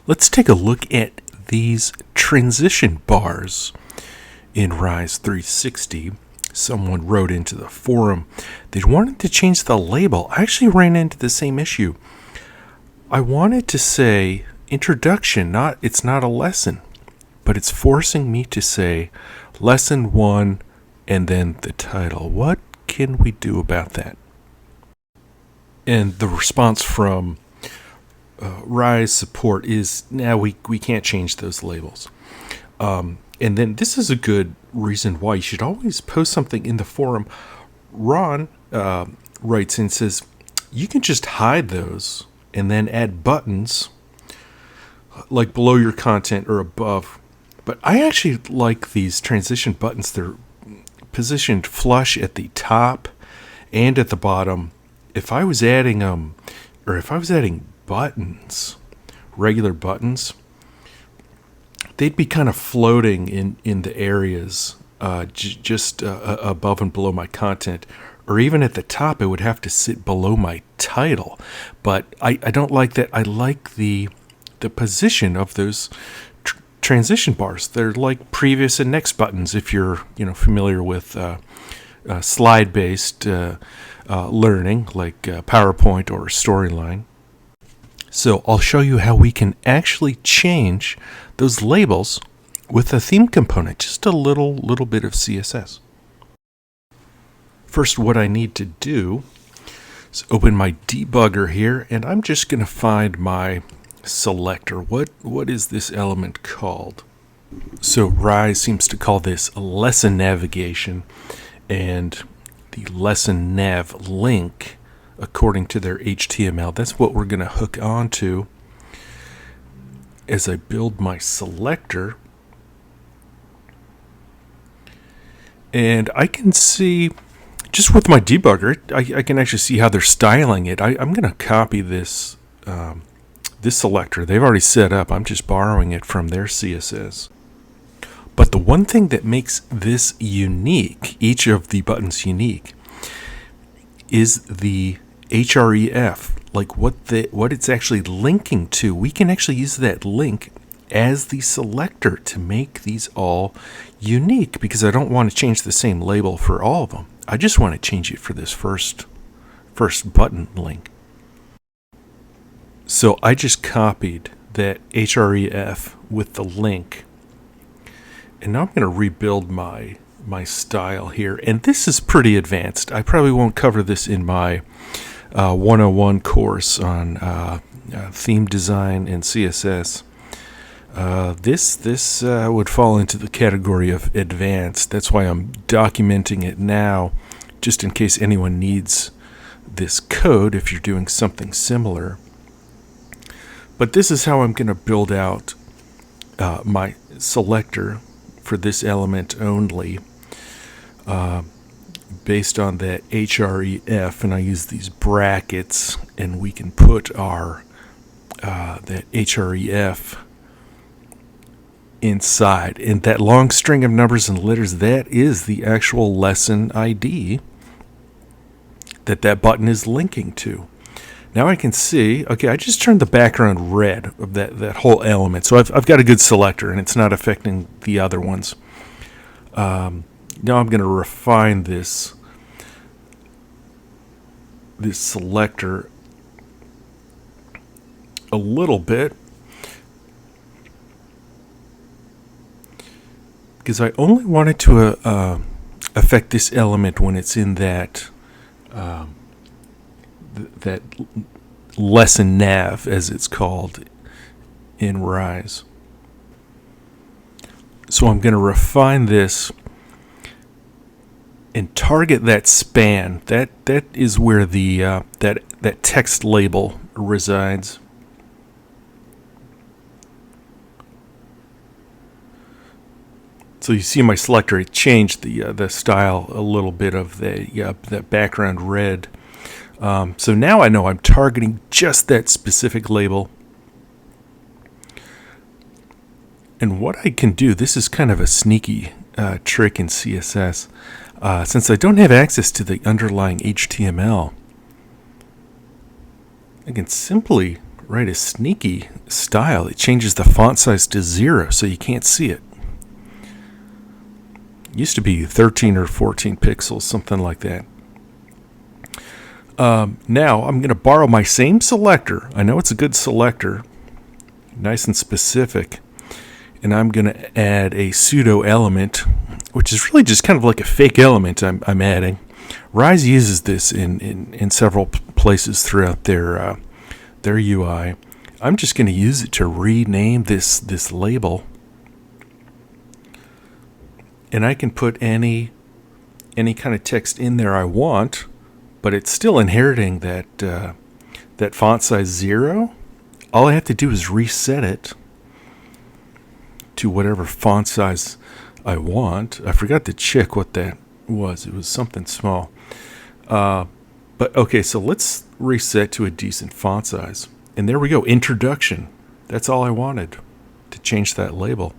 Let's take a look at these transition bars in Rise 360. Someone wrote into the forum they wanted to change the label. I actually ran into the same issue. I wanted to say introduction, it's not a lesson, but it's forcing me to say lesson 1 and then the title. What can we do about that? And the response from Rise support is, we can't change those labels. And then this is a good reason why you should always post something in the forum. Ron writes in, says, you can just hide those and then add buttons like below your content or above. But I actually like these transition buttons. They're positioned flush at the top and at the bottom. If I was adding buttons, regular buttons, they'd be kind of floating in the areas just above and below my content, or even at the top it would have to sit below my title. But I don't like that. I like the position of those transition bars. They're like previous and next buttons if you're familiar with slide based learning like PowerPoint or Storyline. So I'll show you how we can actually change those labels with a theme component, just a little bit of CSS. First, what I need to do is open my debugger here, and I'm just going to find my selector. What is this element called? So Rise seems to call this lesson navigation, and the lesson nav link, according to their HTML, that's what we're going to hook onto as I build my selector. And I can see, just with my debugger, I can actually see how they're styling it. I'm going to copy this this selector. They've already set up. I'm just borrowing it from their CSS. But the one thing that makes this unique, each of the buttons unique, is the href, like what it's actually linking to. We can actually use that link as the selector to make these all unique, because I don't want to change the same label for all of them. I just want to change it for this first button link. So I just copied that href with the link, and now I'm going to rebuild my style here. And this is pretty advanced. I probably won't cover this in my 101 course on theme design and CSS. This would fall into the category of advanced. That's why I'm documenting it now, just in case anyone needs this code if you're doing something similar. But this is how I'm going to build out my selector for this element only, based on that href, and I use these brackets, and we can put our that href inside, and that long string of numbers and letters, that is the actual lesson ID that button is linking to. Now I can see, okay, I just turned the background red of that whole element, so I've got a good selector, and it's not affecting the other ones. Now I'm going to refine this selector a little bit, because I only wanted to affect this element when it's in that that lesson nav, as it's called in Rise. So I'm going to refine this and target that span. That is where the that text label resides. So you see my selector, it changed the style a little bit of that background red. So now I know I'm targeting just that specific label. And what I can do, this is kind of a sneaky trick in CSS. Since I don't have access to the underlying HTML, I can simply write a sneaky style. It changes the font size to 0 so you can't see it. Used to be 13 or 14 pixels, something like that. Now I'm going to borrow my same selector. I know it's a good selector, nice and specific. And I'm going to add a pseudo element, which is really just kind of like a fake element I'm adding. Rise uses this in several places throughout their UI. I'm just going to use it to rename this label. And I can put any kind of text in there I want, but it's still inheriting that font size 0. All I have to do is reset it to whatever font size I want. I forgot to check what that was. It was something small. But okay, so let's reset to a decent font size. And there we go, introduction. That's all I wanted to change that label.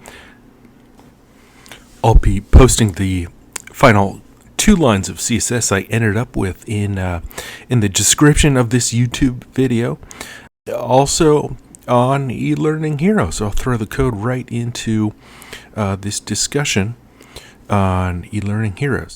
I'll be posting the final 2 lines of CSS I ended up with in the description of this YouTube video. Also on eLearning Hero. So I'll throw the code right into this discussion on eLearning Heroes.